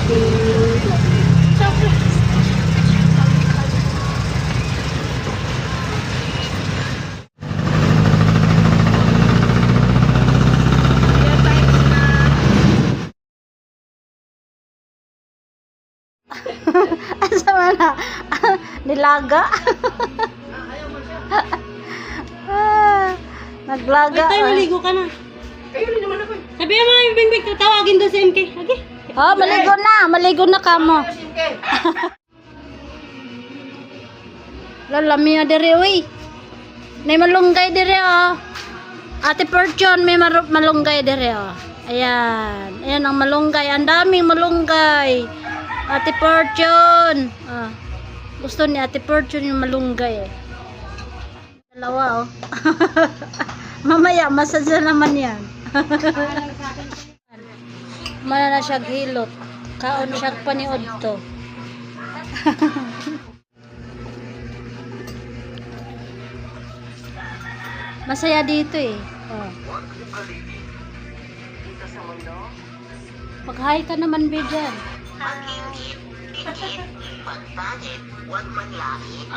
Asa man na? Nilaga. Naglaga. Ay, tayo, maligo ka na. Kayo rin naman ako. Sabihan mo na yung Bingbing, tatawagin doon si MK. Lagi. Oh, maligo na kamo. Lalami diri uy. May malunggay diri oh. Ate Fortune, may malunggay diri oh. Ayan. Ayan ang malunggay. Ang daming malunggay. Ate Fortune. Ah. Gusto ni Ate Fortune yung malunggay eh. Dalawa oh. Mamaya, masasa naman yan. Mana na siya hilot. Kaon siya paniod to. Masaya dito eh. Oh. Mag-hi ka naman ba dyan? Pag-init, magbanit, huwag manlangit.